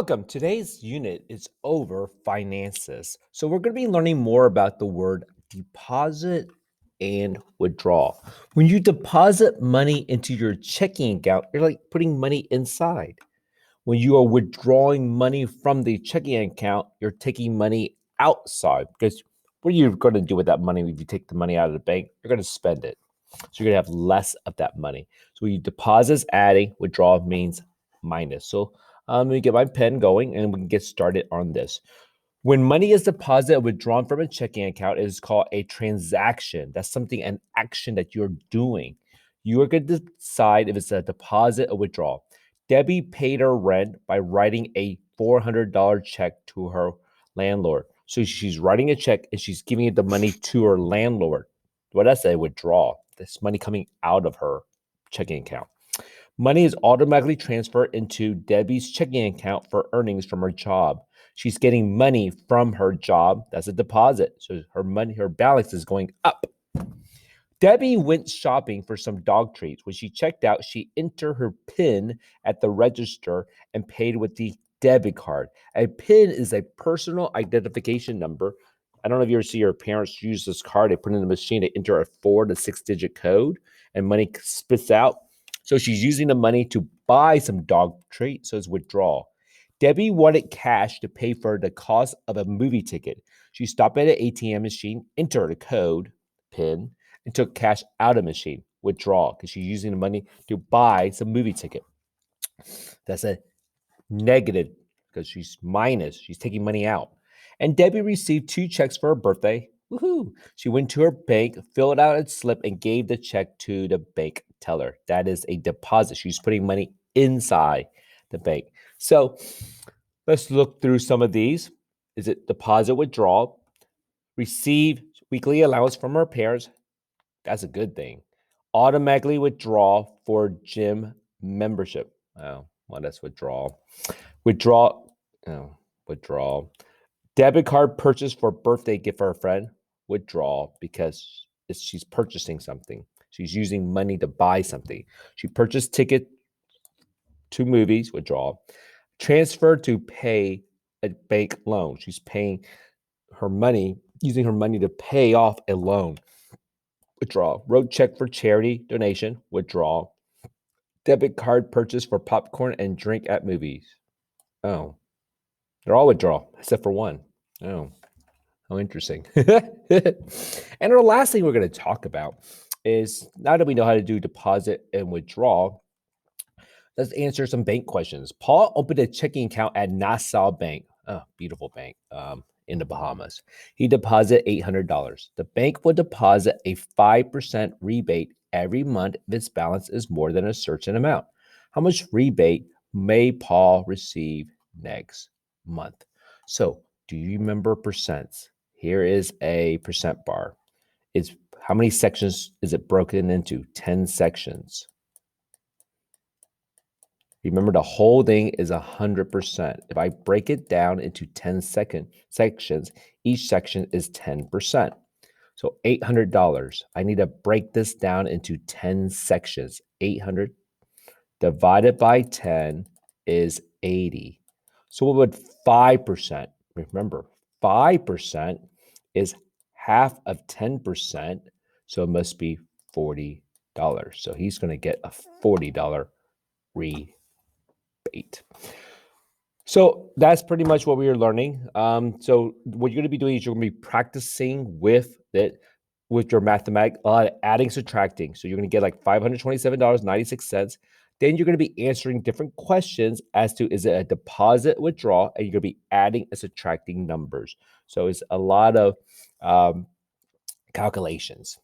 Welcome. Today's unit is over finances. So we're going to be learning more about the word deposit and withdrawal. When you deposit money into your checking account, you're like putting money inside. When you are withdrawing money from the checking account, you're taking money outside because what are you going to do with that money if you take the money out of the bank? You're going to spend it. So you're going to have less of that money. So when you deposit is adding, withdraw means minus. So let me get my pen going and we can get started on this. When money is deposited or withdrawn from a checking account, it is called a transaction. That's something, an action that you're doing. You are going to decide if it's a deposit or withdrawal. Debbie paid her rent by writing a $400 check to her landlord. So she's writing a check and she's giving the money to her landlord. Well, that's a withdrawal. That's money coming out of her checking account. Money is automatically transferred into Debbie's checking account for earnings from her job. She's getting money from her job. That's a deposit. So her money, her balance is going up. Debbie went shopping for some dog treats. When she checked out, she entered her PIN at the register and paid with the debit card. A PIN is a personal identification number. I don't know if you ever see your parents use this card. They put it in the machine, they enter a 4 to 6-digit code, and money spits out. So she's using the money to buy some dog treat. So it's withdrawal. Debbie wanted cash to pay for the cost of a movie ticket. She stopped at an ATM machine, entered a code, PIN, and took cash out of the machine, withdraw, because she's using the money to buy some movie ticket. That's a negative because she's minus. She's taking money out. And Debbie received 2 checks for her birthday. Woohoo! She went to her bank, filled out a slip, and gave the check to the bank teller. That is a deposit. She's putting money inside the bank. So let's look through some of these. Is it deposit withdrawal? Receive weekly allowance from her parents. That's a good thing. Automatically withdraw for gym membership. Oh, well, that's withdrawal. Withdraw. Oh, withdrawal. Debit card purchase for birthday gift for a friend. Withdrawal because she's purchasing something. She's using money to buy something. She purchased ticket to movies. Withdrawal. Transfer to pay a bank loan. She's paying her money, using her money to pay off a loan. Withdrawal. Wrote check for charity donation. Withdrawal. Debit card purchase for popcorn and drink at movies. Oh, they're all withdrawal except for one. Oh, how interesting. And our last thing we're going to talk about is now that we know how to do deposit and withdrawal, let's answer some bank questions. Paul opened a checking account at Nassau Bank. Oh, beautiful bank in the Bahamas. He deposited $800. The bank will deposit a 5% rebate every month if its balance is more than a certain amount. How much rebate may Paul receive next month? So, do you remember percents? Here is a percent bar. It's how many sections is it broken into? 10 sections. Remember, the whole thing is 100%. If I break it down into 10 sections, each section is 10%. So $800. I need to break this down into 10 sections. 800 divided by 10 is 80. So what would 5%? Remember, 5% is half of 10%. So it must be $40. So he's going to get a $40 rebate. So that's pretty much what we are learning. So what you're going to be doing is you're going to be practicing with it with your mathematics, adding, subtracting. So you're going to get like $527.96. Then you're going to be answering different questions as to is it a deposit withdrawal, and you're going to be adding and subtracting numbers. So it's a lot of calculations.